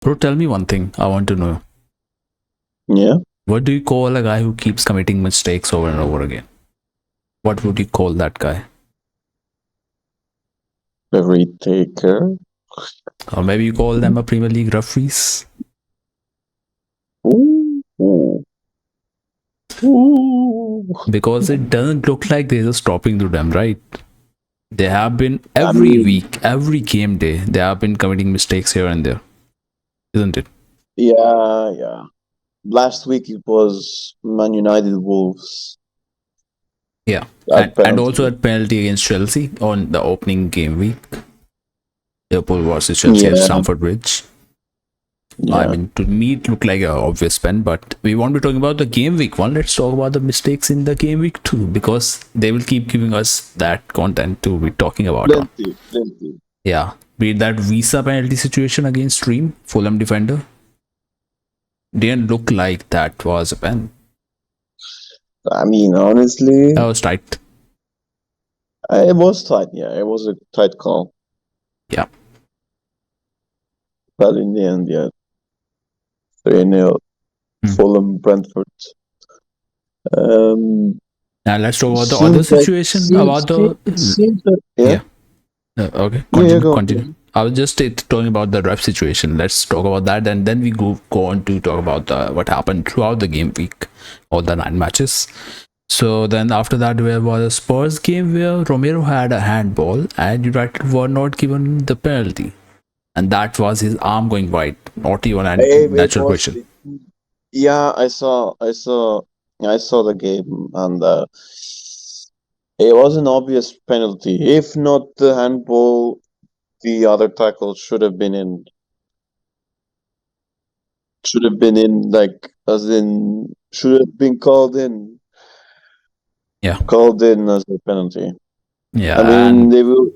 Bro, tell me one thing. I want to know. Yeah. What do you call a guy who keeps committing mistakes over and over again? What would you call that guy? Every taker. Or maybe you call them a Premier League referees? Ooh. Ooh. Ooh. Because it doesn't look like there's a stopping to them, right? They have been I every mean, week, every game day, they have been committing mistakes here and there, isn't it? yeah, yeah. Last week it was Man United Wolves Yeah. at And also penalty. at penalty against Chelsea on the opening game week. Liverpool versus Chelsea at Yeah, Stamford Bridge. I yeah. mean, to me, it looked like an obvious pen, but we won't be talking about the game week one. Let's talk about the mistakes in the game week two because they will keep giving us that content to be talking about on. Plenty, plenty. Yeah, be it that Visa penalty situation against Stream, Fulham defender, didn't look like that was a pen. I mean, honestly, That was tight. it was tight. Yeah, it was a tight call. Yeah. But in the end, yeah, 3-0 Hmm. Fulham Brentford. Um, Now let's talk about the other seems like situation about the. it seems that yeah, Yeah. Okay. yeah, yeah, Continue. go Continue. on. I was just talking about the ref situation. Let's talk about that, and then we go on to talk about what happened throughout the game week, all the 9 matches. So then after that, there was a Spurs game where Romero had a handball, and United were not given the penalty, and that was his arm going wide, not even a It natural was. question. Yeah, I saw the game, and it was an obvious penalty. If not the handball, the other tackle should have been in. Should have been in, like, as in, should have been Yeah, called in as a penalty. I yeah, mean, and they will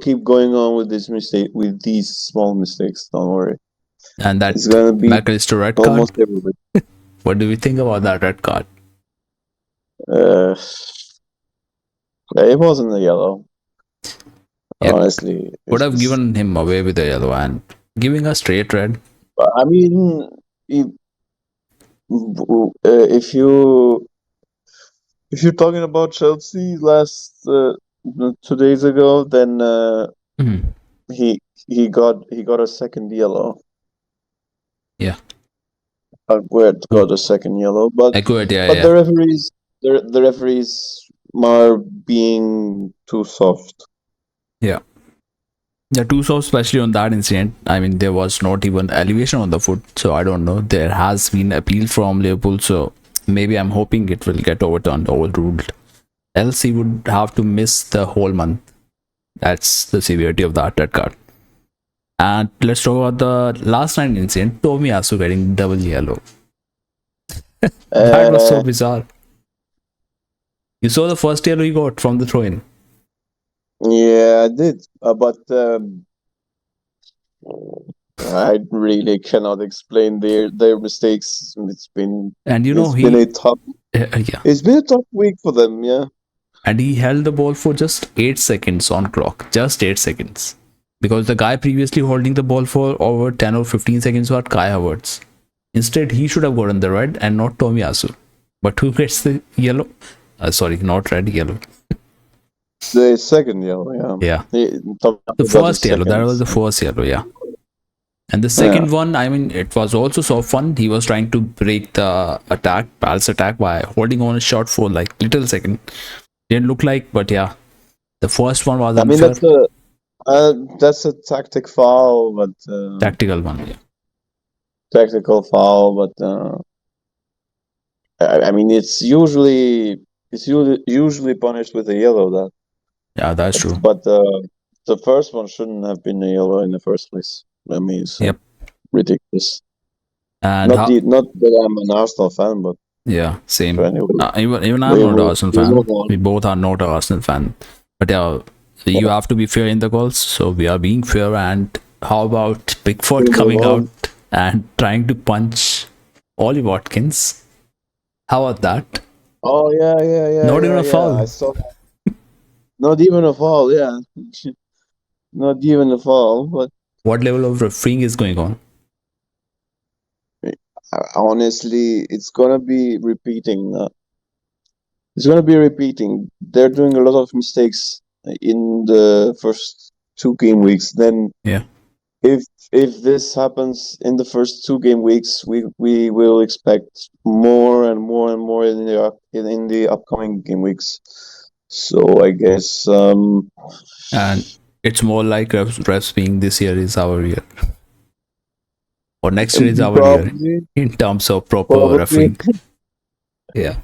keep going on with this mistake, with these small mistakes. Don't worry, that it's gonna be McAllister red card. almost everybody. What do we think about that red card? Uh, it wasn't a yellow, Yep, honestly. would It's have just, given him away with a yellow and giving a straight red. I mean, if, if you're talking about Chelsea last 2 days ago, then Mhm. he he got a second yellow. Yeah, Aguerd true. got a second yellow, but Accurate, yeah, but yeah, the referees are being too soft. yeah. The two saw, especially on that incident. I mean, there was not even elevation on the foot, so I don't know. There has been appeal from Liverpool, so maybe I'm hoping it will get overturned, overruled. Else he would have to miss the whole month. That's the severity of that red card. And let's talk about the last night incident. Tomiyasu getting double yellow. That was so Uh, bizarre. You saw the first yellow he got from the throw-in. yeah, I did, but I really cannot explain their mistakes. And you know, It's been a tough yeah, it's been a tough week for them. Yeah, and he held the ball for just 8 seconds on clock. Just 8 seconds. Because the guy previously holding the ball for over 10 or 15 seconds was Kai Havertz. Instead, he should have gotten the red and not Tomiyasu. But who gets the yellow? Sorry, not red, yellow. the second yellow. Yeah, Yeah. The Tomato got his first yellow, that second. was the first yellow, yeah. And the Yeah, second one, I mean, it was also so fun. He was trying to break the attack, Palace attack, by holding on a shot for like little second. Didn't look like, but yeah, the first one was I mean unfair. that's a tactic foul, but Tactical one, yeah. tactical foul. But I mean, it's usually punished with a yellow. That, Yeah, that's but, true. but the first one shouldn't have been a yellow in the first place. I mean, it's Yep. ridiculous. And Not that I'm an Arsenal fan, but yeah, same. anyway, Even I'm we not an will Arsenal we fan. move on. We both are not an Arsenal fan. But yeah, you have to be fair in the calls. So we are being fair. And how about We Pickford move coming out on. and trying to punch Ollie Watkins? How about that? Oh yeah, yeah, yeah, Not even yeah, a yeah. foul. I saw that. Not even a foul. Yeah, not even a foul. But What level of refereeing is going on? honestly, it's gonna be repeating. It's gonna be repeating. They're doing a lot of mistakes in the first two game weeks. Then Yeah. if if this happens in the first two game weeks, we will expect more and more and more in the upcoming game weeks. So I guess And it's more like refs being this year is our year, or next year is our year probably in terms of proper probably refereeing. Yeah.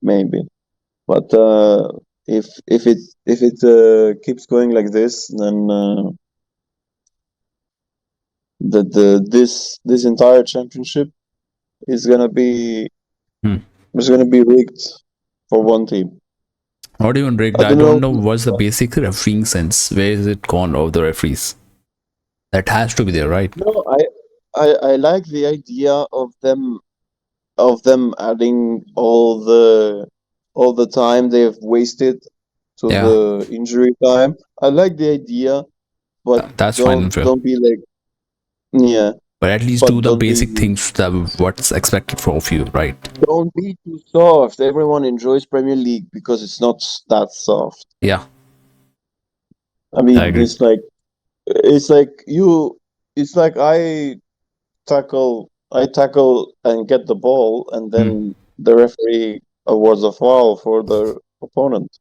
maybe. But if it keeps going like this, then this entire championship is gonna be Hmm. is gonna be rigged for one team. Not even rigged. I I don't don't know. know what's the basic refereeing sense. Where is it gone of the referees? That has to be there, right? No, I like the idea of them adding all the time they've wasted to Yeah, the injury time. I like the idea, but that's fine and don't fair. don't be like yeah, But at least do but the basic things that what's expected of you, right? don't be too soft. Everyone enjoys Premier League because it's not that soft. Yeah, I I mean, agree. it's like you it's like I tackle and get the ball, and Hmm. then the referee awards a foul for the opponent.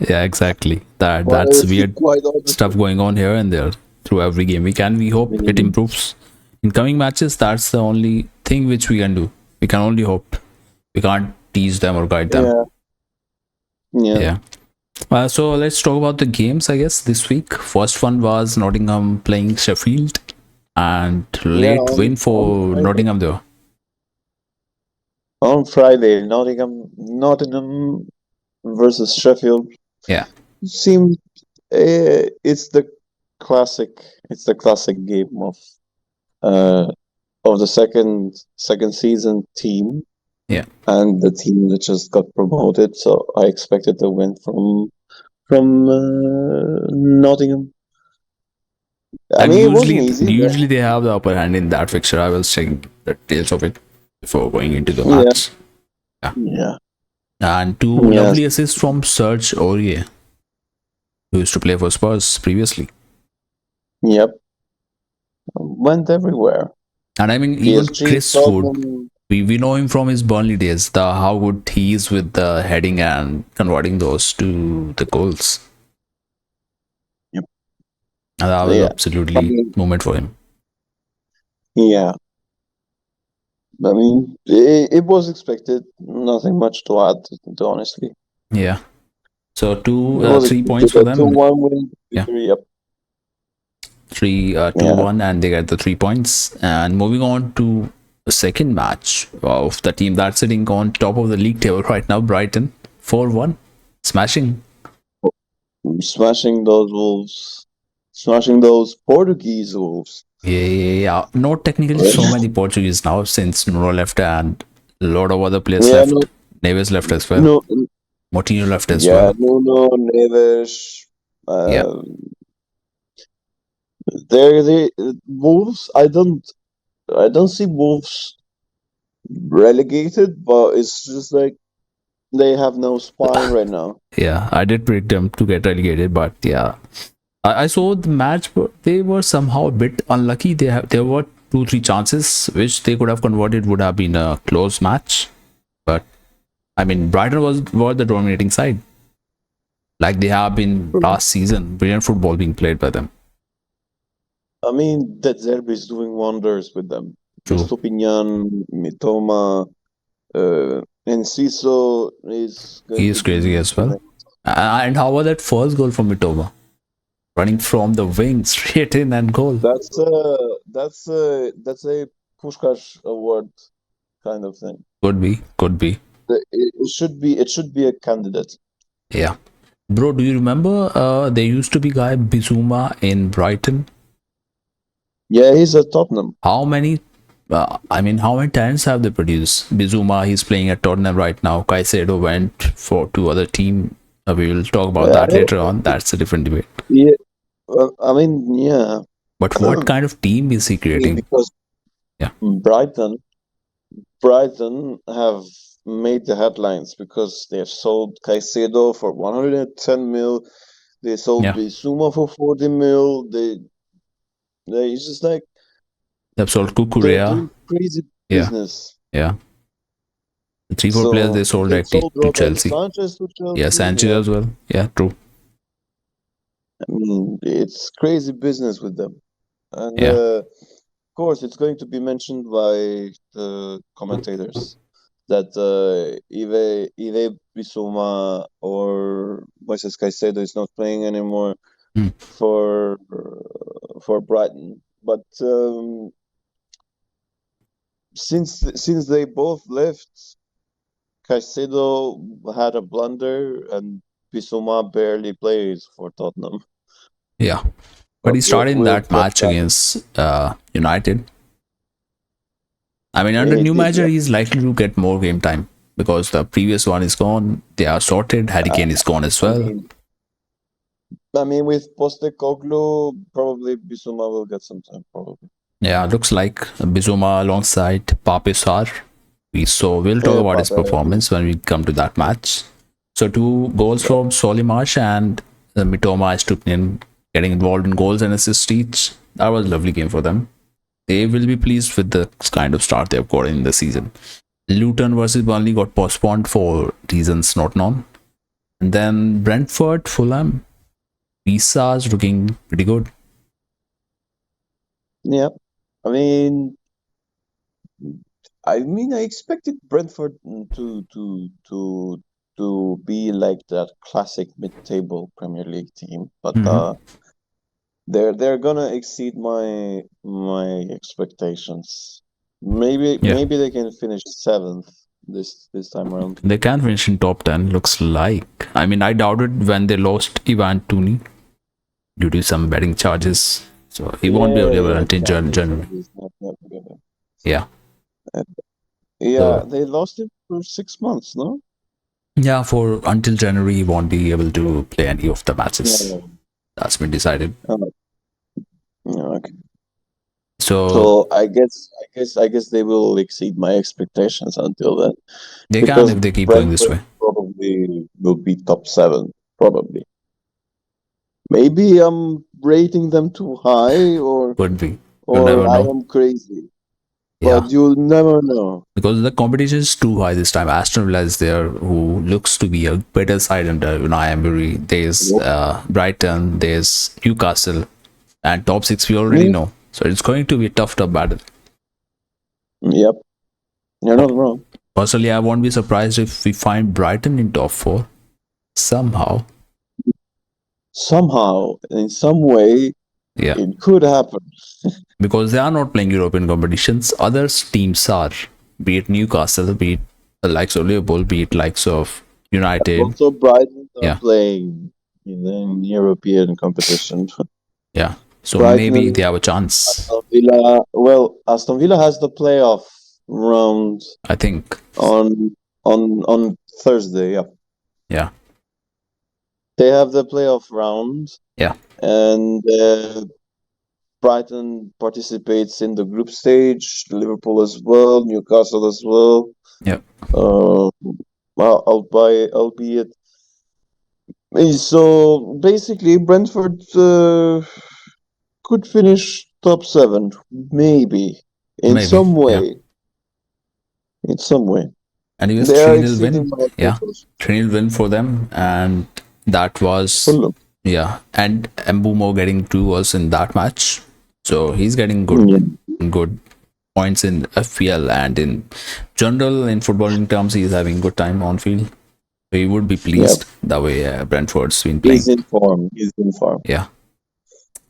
Yeah, exactly. That's Well, it's weird quite stuff opposite. going on here and there through every game. We hope it Mm, improves in coming matches. That's the only thing which we can do. We can only hope. We can't teach them or guide them. yeah, yeah, Yeah. So let's talk about the games, I guess, this week. First one was Nottingham playing Sheffield, and yeah. late win On for Friday, Nottingham there. Nottingham versus Sheffield Yeah, seems it's the classic. It's the classic game uh of the second season team yeah. and the team that just got promoted. So I expected a win from Nottingham. I And mean, it wasn't easy. usually they have the upper hand in that fixture. I was checking the details of it before going into the Yeah, match. Yeah. yeah, And two yes, lovely assists from Serge Aurier, who used to play for Spurs previously. yep. Went everywhere. And I mean, even PSG, Chris Wood, Tottenham. we know him from his Burnley days, the how good he is with the heading and converting those to the goals. Yep. And that was Yeah, I absolutely mean, moment for him. yeah. I mean, it was expected. Nothing much to add, to honestly. Yeah. So two, It was 3 points expected for a them. 2-1 win Yeah, victory. Yep. three, two, Yeah. one, and they get the 3 points. And moving on to the second match of the team that's sitting on top of the league table right now, Brighton, 4-1, smashing. Smashing those Wolves. Smashing those Portuguese Wolves. Yeah. Not technically so many Portuguese now since Nuno left and a lot of other players Yeah, no, left. Neves left as well. no, Moutinho left as yeah, well. Nuno, Neves, Yeah. uh, they're the Wolves. I don't see Wolves relegated, but it's just like they have no spine right now. Yeah. I did predict them to get relegated, but yeah. I saw the match, but they were somehow a bit unlucky. There were 2 3 chances which they could have converted, would have been a close match. But I mean, Brighton were the dominating side, like they have been last season. Brilliant football being played by them. I mean, that Zerbi is doing wonders with them. True, Estupinian, Mitoma, Enciso is he going to is crazy be as well. And how about that first goal from Mitoma, running from the wing straight in and goal? that's a Pushkash Award kind of thing. Could be. It should be a candidate. Yeah, bro. Do you remember? There used to be guy Bizuma in Brighton. Yeah, he's at Tottenham. How many? I mean, how many talents have they produced? Bizuma, he's playing at Tottenham right now. Caicedo went for to other team. We will talk about Yeah, that later on. That's a different debate. yeah. I mean, yeah. But what kind of team is he I mean, creating? because Yeah. Brighton, Brighton have made the headlines because they have sold Caicedo for 110 mil. They sold Yeah. Bissouma for 40 mil. They it's just like They've sold they're Kukurea. doing crazy Yeah. business. Yeah. The three, four players they So sold they directly sold to Roberto Chelsea. Sanchez to Yeah. Chelsea. Sanchez Yeah, as well. Yeah. True. I mean it's crazy business with them, and Yeah. of course it's going to be mentioned by the commentators that Ive Bissouma or Moises Caicedo is not playing anymore Mm. for Brighton, but since they both left, Caicedo had a blunder and Bissouma barely plays for Tottenham. Yeah. But But he started in we'll that cross match that. against United. I mean, under Yeah, he new did. manager, Yeah. he's likely to get more game time because the previous one is gone. They are sorted. Harry Uh, Kane is gone as I well. mean, with Postecoglou, probably Bissouma will get some time. Probably. Yeah, looks like Bizuma alongside Pape Sarr. We'll talk Yeah, about his Papa. performance when we come to that match. So two goals from Solimarsh and Mitoma Stupinian getting involved in goals and assists each. That was a lovely game for them. They will be pleased with the kind of start they've got in the season. Luton versus Burnley got postponed for reasons not known. And then Brentford, Fulham, Visa's looking pretty good. Yeah. I mean, I expected Brentford to be like that classic mid-table Premier League team, but Mm-hmm. they're gonna exceed my expectations. Yeah, Maybe they can finish seventh this time around. they can finish in top 10, looks like. I mean, I doubted when they lost Ivan Tooney due to some betting charges. So he won't be Yeah, available yeah, until gambling January. charges, not together. Yeah. Yeah, So, they lost him for 6 months, no? yeah, for until January, he won't be able to play any of the matches. Yeah. That's been decided. Oh, yeah, okay. So So I guess they will exceed my expectations until then, they can because if they keep going this Brentford way. probably will be top seven, probably. Maybe I'm rating them too high, Could be. You'll or never I know. am crazy, Yeah. but you'll never know. Because the competition is too high this time. Aston Villa is there, who looks to be a better side under Unai Emery. There's Yep. Brighton, there's Newcastle, and top six we already Mm, know. So it's going to be a tough battle. yep, you're not wrong. Personally, I won't be surprised if we find Brighton in top four somehow. Somehow, in some way, Yeah, it could happen. because they are not playing European competitions. Other teams are, be it Newcastle, be it the likes of Liverpool, be it likes of United. Also, Brighton are Yeah, playing in European competition. yeah. So maybe they Brighton, have a chance. Aston Villa. Well, Aston Villa has the playoff round I think. on on Thursday. Yeah, Yeah, they have the playoff round, yeah, and Brighton participates in the group stage. Liverpool as well, Newcastle as well. yeah. Uh, albeit. So basically, Brentford could finish top seven, maybe in Maybe. some Yeah. way. In some way, And it was they are 3-0 exceeding win. my Yeah. expectations. 3-0 win for them. And that was, Fulham. yeah. And Mbumo getting 2 goals in that match. So he's getting Yeah. good points in FPL and in general in footballing terms. He's having good time on field. So he would be Yep. pleased the way Brentford's been He's playing. in form. He's in form. Yeah.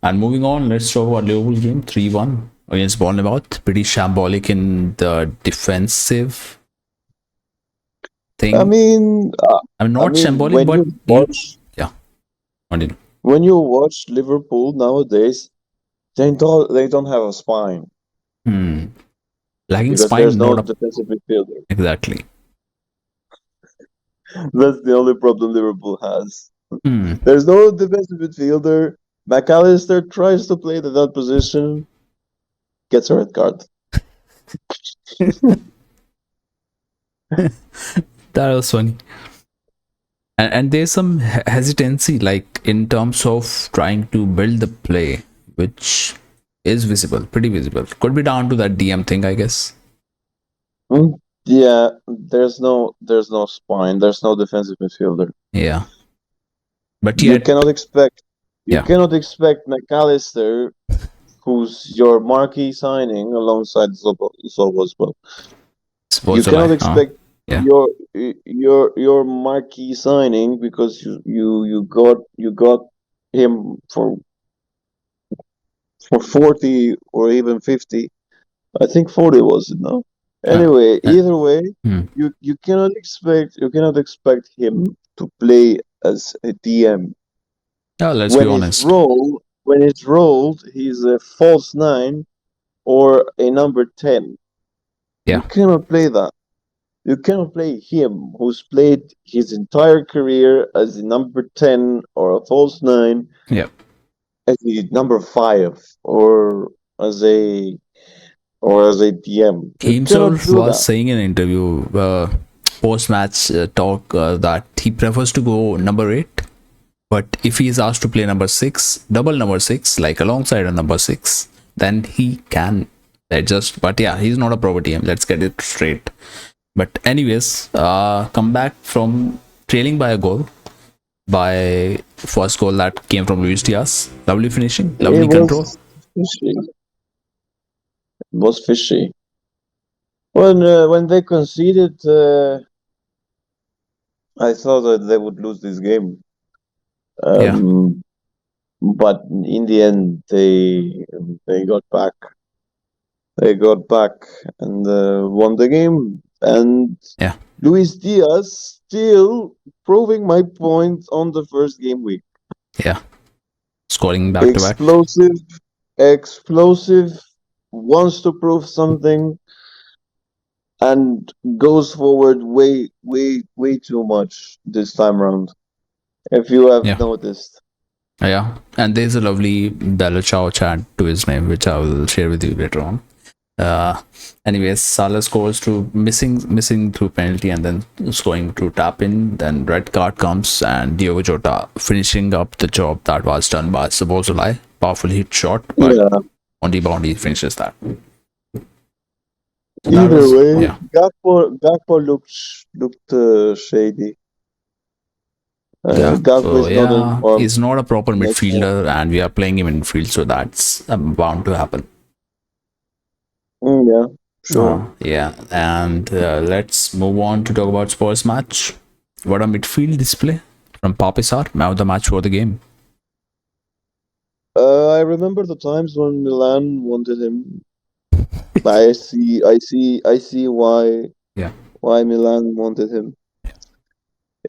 And moving on, let's talk about Liverpool game 3-1 against Bournemouth. Pretty shambolic in the defensive I thing. mean, I'm I not mean, shambolic, but yeah, continue. when you watch Liverpool nowadays, they don't have a spine Hmm. Lacking because there's spine, no not a defensive midfielder. exactly. That's the only problem Liverpool has. Hmm. There's no defensive midfielder. McAllister tries to play that position, gets a red card. That was funny. And there's some hesitancy, like in terms of trying to build the play, which is visible, pretty visible. Could be down to that DM thing, I guess. Mm, yeah, there's no spine. There's no defensive midfielder. Yeah, but You yet, cannot expect you yeah, cannot expect McAllister, who's your marquee signing alongside Zobo as well. You supposed to lie, cannot huh? expect Yeah, your marquee signing because you got him for 40 or even 50. I think 40 was it now. uh, Anyway, uh, either way, hmm. you cannot expect him to play as a DM. Yeah, let's be When his honest. role when it's rolled, he's a false nine or a number 10. You Yeah, cannot play that. You cannot play him, who's played his entire career as a number 10 or a false nine, yeah. as a number 5 or as a as a DM. You He cannot himself do was that. saying in an interview, post-match talk, that he prefers to go number 8. But if he is asked to play number 6, double number 6, like alongside a number 6, then he can adjust. But yeah, he's not a proper DM. Let's get it straight. But anyways, come back from trailing by a goal, by first goal that came from Luis Diaz. Lovely finishing, It lovely control. was fishy. It was fishy. When they conceded, I thought that they would lose this game. Yeah, Um, but in the end, they got back. They got back and won the game. And yeah, Luis Diaz still proving my point on the first game week. yeah. Scoring back to back. Explosive, explosive, wants to prove something, and goes forward way, way, way too much this time around. If you have Yeah, noticed. yeah. And there's a lovely Bella Ciao chat to his name, which I will share with you later on. Uh, anyways, Salah scores to missing through penalty and then scoring to tap in. Then red card comes and Diogo Jota finishing up the job that was done by Szoboszlai. Powerful hit shot, but Yeah. on rebound he finishes that. So that Either was, way, yeah, Gakpo looked shady. Gakpo Gakpo, is not in yeah, form. he's not a proper Not form. midfielder, and we are playing him in midfield, so that's bound to happen. Yeah, sure. Yeah, and let's move on to talk about Spurs match. What a midfield display from Papisar. Now the match for the game. I remember the times when Milan wanted him. I see Yeah, why Milan wanted him.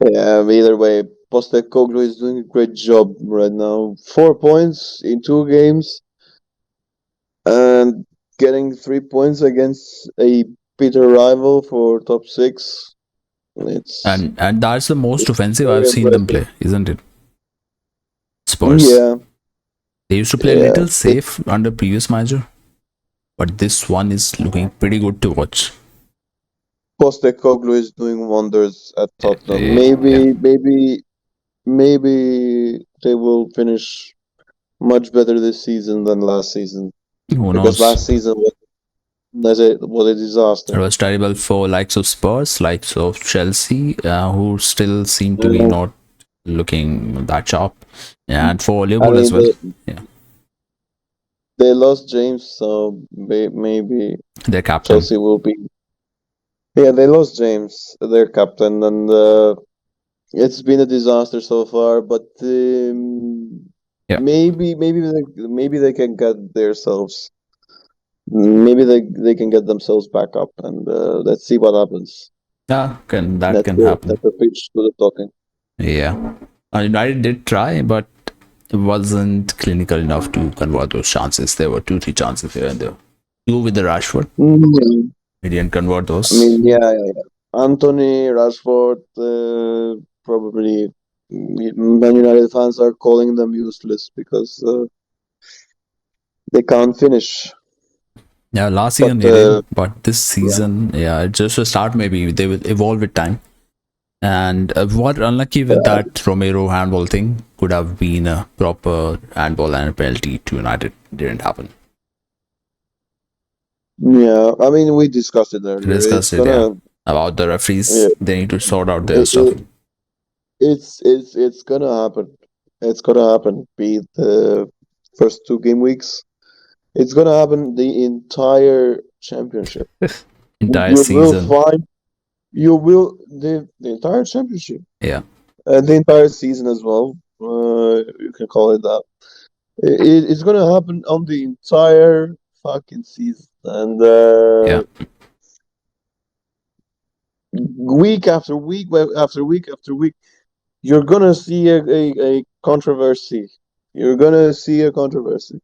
Yeah, either way, Postecoglou is doing a great job right now. 4 points in 2 games and getting 3 points against a bitter rival for top six. It's and that's the most it's offensive I've very seen them impressive. play, isn't it? Spurs. Yeah, They used to play a yeah. little safe under previous manager, but this one is looking pretty good to watch. Postecoglou is doing wonders at Tottenham. Yeah, Maybe they will finish much better this season than last season who because knows? last season was a It disaster. was terrible for likes of Spurs, likes of Chelsea, who still seem to be Uh, not looking that sharp, and for I Liverpool as mean, well. Yeah, they lost James, so maybe their captain. Chelsea will be. Yeah, they lost James, their captain, and it's been a disaster so far. But Yeah, maybe they can get themselves. Maybe they can get themselves back up, and let's see what happens. yeah, can that That's can the happen. that's the pitch to the talking. Yeah, United did try, but it wasn't clinical enough to convert those chances. There were two, three chances here and there. Two with the Rashford, Mhm. he didn't convert I those. mean, yeah. Anthony Rashford, probably Man United fans are calling them useless because they can't finish. Yeah, last But season he did, but this season, yeah, it's just a start. Maybe they will evolve with time. And what unlucky with yeah, that Romero handball thing, could have been a proper handball and a penalty to United. Didn't happen. yeah. I mean, we discussed it We earlier. discussed It's it, yeah, gonna, about the yeah, referees. They need to sort out their it, stuff. it, it's gonna happen. It's gonna happen. Be it the first 2 game weeks. It's gonna happen the entire championship. Entire You will season. find you will the entire championship, Yeah, the entire season as well. You can call it that. It's gonna happen on the entire fucking season, and yeah. week after week after week after week, you're gonna see a controversy. You're gonna see a controversy.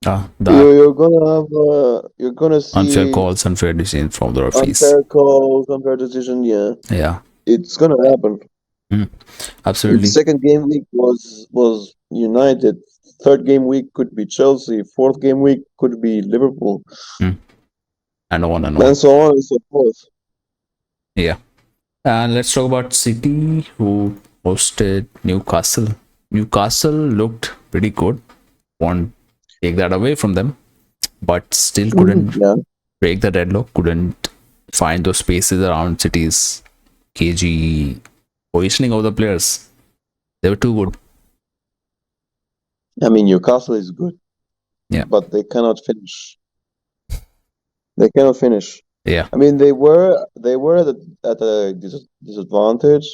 That You're gonna unfair see calls, unfair decisions from the referees. unfair calls, unfair decision. Yeah, Yeah, it's gonna happen. mm, The absolutely. second game week was United. Third game week could be Chelsea. Fourth game week could be Liverpool, Mm, and on and and on. so on and so forth. Yeah. And let's talk about City, who hosted Newcastle. Newcastle looked pretty good. Won't take that away from them, but still couldn't Yeah, break the deadlock. Couldn't find those spaces around City's KG positioning of the players. They were too good. I mean Newcastle is good, Yeah, but they cannot finish. They cannot finish. yeah, I mean they were at a disadvantage.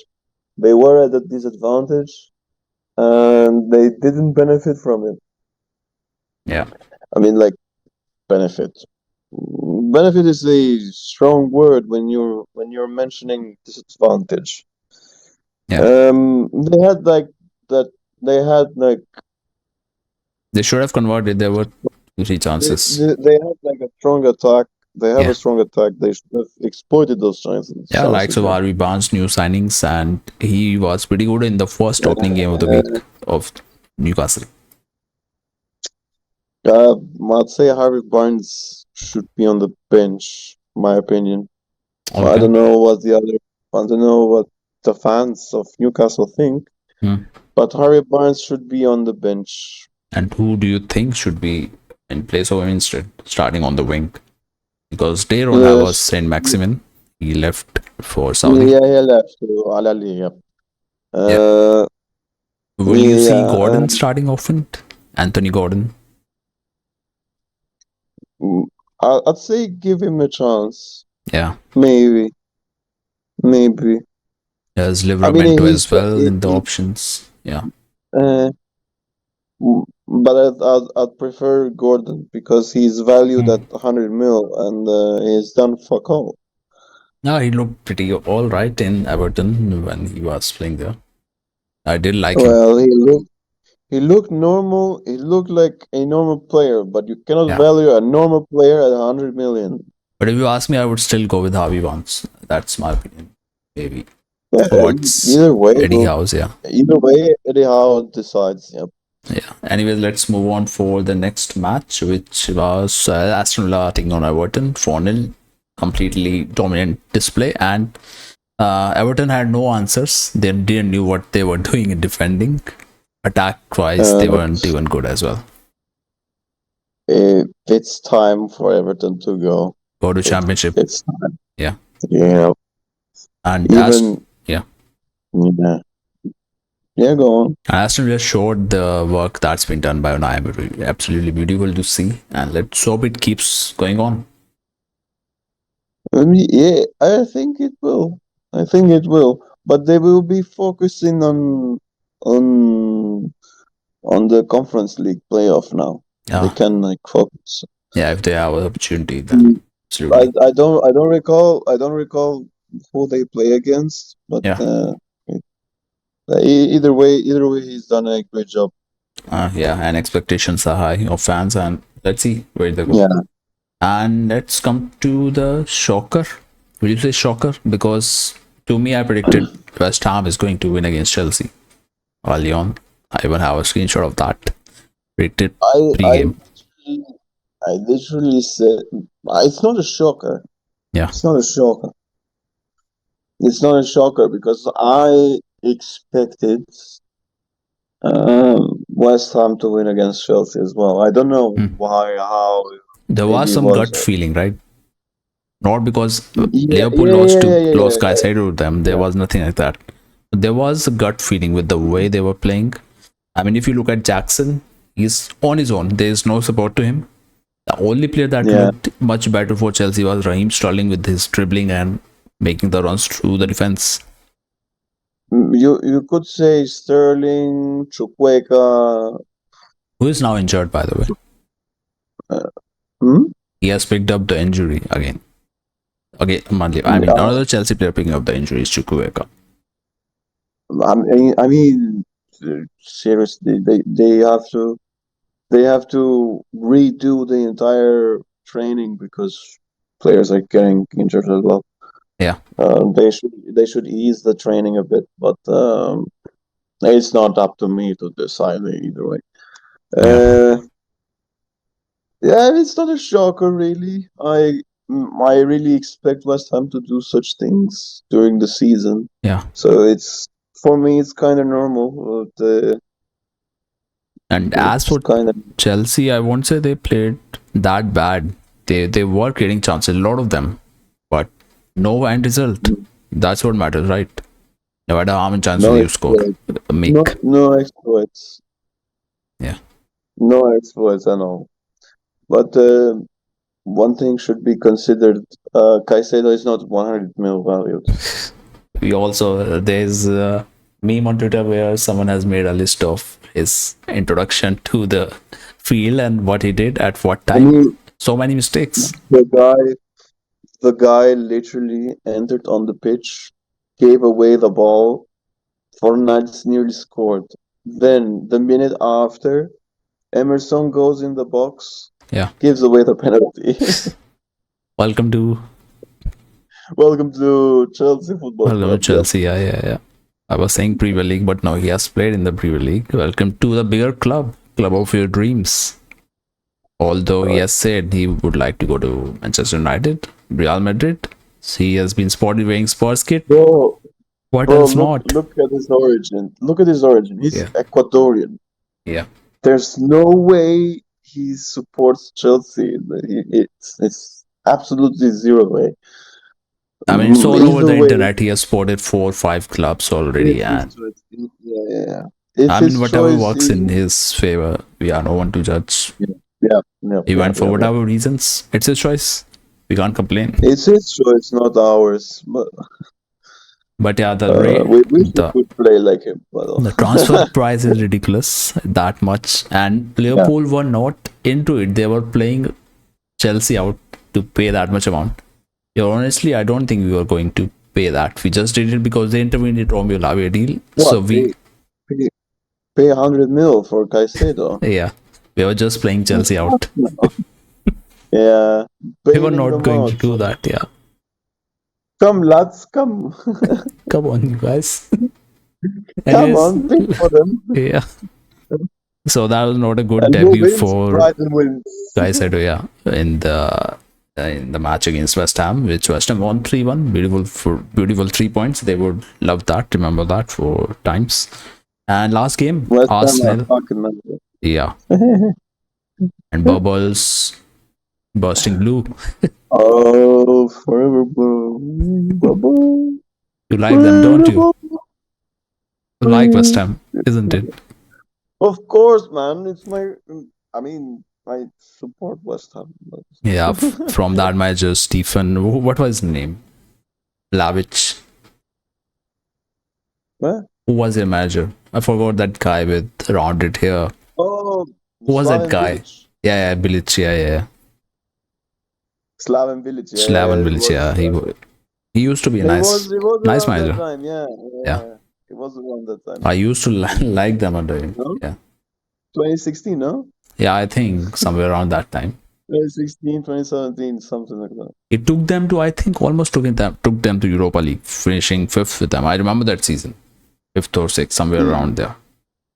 They were at a disadvantage, and they didn't benefit from it. yeah, I mean, like benefit. Benefit is a strong word when you're mentioning disadvantage. yeah. They had like that. They had like They should have converted. There were two, three they, chances. they, they had like a strong attack. They have a Yeah, strong attack. They should have exploited those chances. yeah. Likes Chances, of yeah. Harvey Barnes, new signings, and he was pretty good in the first opening game of the week Uh, of Newcastle. I'd say Harvey Barnes should be on the bench. My opinion. I Okay. don't know what the other. I don't know what the fans of Newcastle think, Hmm. but Harvey Barnes should be on the bench. And who do you think should be in place of him instead, starting on the wing? Because they don't have a Yes. Saint Maximin. He left for Saudi. Yeah, he left to Al Ahly. Yep. Yeah. Uh, Will you see yeah. Gordon starting often? Anthony Gordon. Mm, I'd say give him a chance. Yeah. Maybe, maybe. There's I mean, Livramento as well in the options. Yeah. uh, but I'd prefer Gordon because he's valued at Hmm. 100 mil and he's done fuck all. No, he looked pretty all right in Everton when he was playing there. I did like him. Well, he looked normal. He looked like a normal player, but you cannot Yeah. value a normal player at 100 million. But if you ask me, I would still go with Harvey Barnes. That's my opinion. Maybe. Yeah, Towards either way, Eddie House, yeah. Eddie Howe decides. Yep. Yeah. Anyways, let's move on for the next match, which was Aston Villa taking on Everton 4-0. Completely dominant display. And Everton had no answers. They didn't know what they were doing in defending. Attack wise, they Uh, weren't even good as well. it's time for Everton to go. Go to Championship. It's time. Yeah. Yeah. And Even yeah. yeah. Yeah, go on. Aston Villa showed the work that's been done by Unai Emery. Absolutely beautiful to see. And let's hope it keeps going on. I mean, yeah, I think it will. I think it will. But they will be focusing on on the Conference League playoff now. They Yeah. can like focus. Yeah, if they have an opportunity, then Mm, absolutely. I don't recall who they play against, but Yeah. either way, he's done a great job. Yeah, and expectations are high of fans, and let's see where they go. Yeah. And let's come to the shocker. Will you say shocker? Because to me, I predicted West Ham is going to win against Chelsea early on. I even have a screenshot of that. Predicted I I pre-game. I literally said it's not a shocker. Yeah. It's not a shocker. It's not a shocker because I expected West Ham to win against Chelsea as well. I don't know Hmm. why, how, There was maybe it some was. gut feeling, right? Not because Yeah, Liverpool yeah, lost yeah, to yeah, yeah, lost yeah, Caicedo to them. There yeah. was nothing like that. There was a gut feeling with the way they were playing. I mean, if you look at Jackson, he's on his own. There is no support to him. The only player that Yeah. looked much better for Chelsea was Raheem Sterling with his dribbling and making the runs through the defense. You could say Sterling, Chukwueka. Who is now injured, by the way. Uh, hmm? He has picked up the injury again. Okay, I mean, Uh, another Chelsea player picking up the injury is Chukwueka. Seriously, they have to redo the entire training because players are getting injured as well. Yeah, They should ease the training a bit, but it's not up to me to decide either way. yeah, Uh, yeah, it's not a shocker really. I really expect West Ham to do such things during the season, yeah. so it's for me it's kind of normal. And as It's for kind of Chelsea, I won't say they played that bad. They were creating chances, a lot of them, but no end result. That's what matters, right? No matter how many chances no you score, exploits, make. no exploits, Yeah, no exploits at all. But one thing should be considered: Caicedo is not 100 mil valued. we also there's a meme on Twitter where someone has made a list of his introduction to the field and what he did at what I time. mean, So many mistakes. the guy, the guy literally entered on the pitch, gave away the ball. Fornals nearly scored. Then the minute after, Emerson goes in the box, Yeah. gives away the penalty. Welcome to Welcome to Chelsea Football welcome to Club. Yep. Chelsea. Yeah, yeah, yeah. I was saying Premier League, but no, he has played in the Premier League. Welcome to the bigger club, club of your dreams. Although he has said he would like to go to Manchester United, Real Madrid. He has been spotted wearing Spurs kit. Bro, What bro, else look, not? look at his origin. Look at his origin. He's Yeah, Ecuadorian. yeah. There's no way he supports Chelsea. It's absolutely zero way. I mean, it's all over Either the way, internet. He has spotted 4 or 5 clubs already, it's his and choice. Yeah, yeah, yeah. It's I mean, his whatever choice. works in his favor, we are no one to judge. Yeah, yeah, yeah, He yeah, went for yeah, yeah. whatever reasons. It's his choice. We can't complain. It's his choice, not ours. But But yeah, we wish we could play like him. But the transfer price is ridiculous that much, and yeah, Liverpool were not into it. They were playing Chelsea out to pay that much amount. Yeah, honestly, I don't think we were going to pay that. We just did it because they intervened in Romeo Lavia deal. So what we, pay, pay 100 mil for Caicedo? yeah, we were just playing Chelsea out. Yeah, We were bailing not them going to out. do that. Yeah, Come, lads, come, come on, you guys. come Anyways, on, think for them. yeah. So that was not a good And who debut wins? for Brighton wins. Caicedo. Yeah, in the match against West Ham, which West Ham won 3-1. Beautiful 3 points. They would love that. Remember that for times. And last game, West Ham are Arsenal. fucking man. Yeah, and Bubbles bursting blue. Oh, forever blue. Bubble. You like them, don't Forever you? blue. You like West Ham, isn't it? Of course, man. It's my. I mean, I support West Ham. Yeah, from that manager, Stephen, what was his name? Lavich. What? Who was their manager? I forgot that guy with rounded hair. Oh, Who was that Slaven guy? Village. Yeah, Bilic. Yeah. Slaven Village. Yeah, Slaven yeah. It Bilic. was. Yeah, he used to be a It was nice around that manager. time. Yeah, Yeah, yeah. It was around that time. I used to like them under him. No, Yeah, 2016. No, yeah, I think somewhere around that time. 2016, 2017, something like that. It took them to, I think, almost took them to Europa League, finishing fifth with them. I remember that season, fifth or sixth, somewhere around there.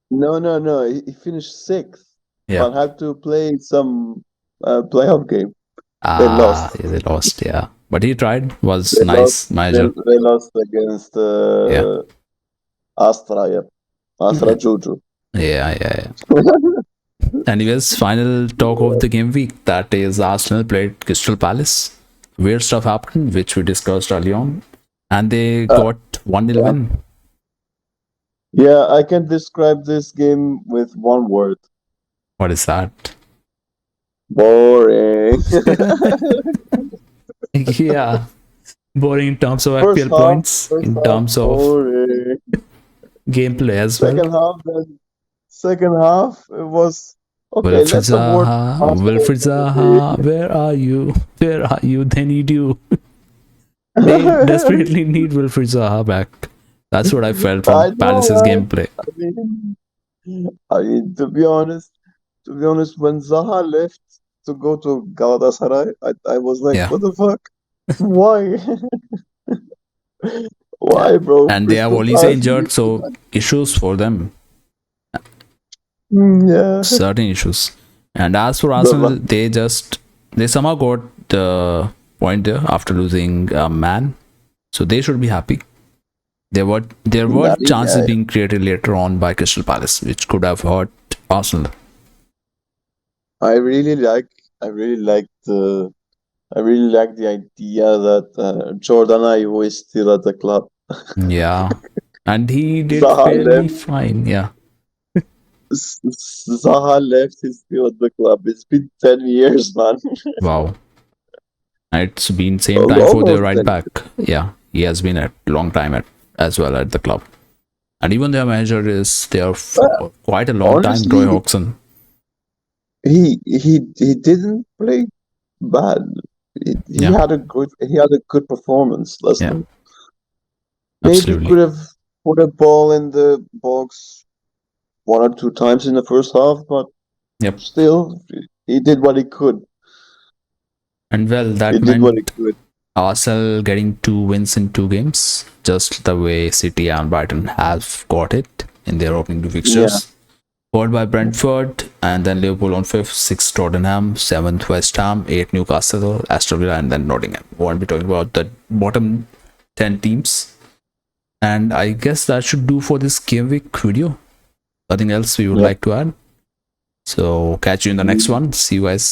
No. He finished sixth, Yeah, but had to play some playoff game. They Ah, lost. yeah, they lost. Yeah, but he tried. Was They lost. nice manager. They lost against Yeah. Astra. Yeah, Astra Juju. Yeah, yeah, yeah. Anyways, final talk of the game week. That is Arsenal played Crystal Palace. Weird stuff happened, which we discussed early on, and they Uh, got 1-0 yeah. win. Yeah, I can describe this game with one word: What is that? boring. Yeah, boring in terms of First FPL half, points, in terms of boring. gameplay as well. Second half, then second half, it was okay. Wilfried Let's award Zaha, Arsenal Wilfried penalty. Zaha, where are you? Where are you? They need you. They desperately need Wilfried Zaha back. That's what I felt from I know, Palace's right? gameplay. I mean, to be honest, when Zaha left to go to Galatasaray, I was like, Yeah. what the fuck? Why? Yeah. Why, bro? And they have Crystal Olise Palace injured, needs so him. issues for them. Yeah. Certain issues. And as for The Arsenal, la- they somehow got the point there after losing a man. So they should be happy. There were chances yeah, being created later on by Crystal Palace, which could have hurt Arsenal. I really like I really like the I really like the idea that Jordan Ayew is still at the club. Yeah. And he did Zaha fairly left. fine. Yeah. Zaha left. He's still at the club. It's been 10 years, man. Wow. It's been same time for their Almost right 10. back. Yeah. He has been a long time as well at the club. And even their manager is there But for quite a long time, Roy honestly, Hodgson. he didn't play bad. Yeah. He had a good performance last Yeah. night. Maybe Absolutely. could have put a ball in the box one or two times in the first half, but Yep. still, he did what he could. And well, He that did what he meant could. Arsenal getting 2 wins in 2 games, just the way City and Brighton have got it in their opening 2 fixtures. Yeah. Followed by Brentford, and then Liverpool on 5th, 6th Tottenham, 7th West Ham, 8th Newcastle, Aston Villa, and then Nottingham. We won't be talking about the bottom 10 teams. And I guess that should do for this game week video. Nothing else we would Yeah. like to add. So catch you in the next one. See you guys.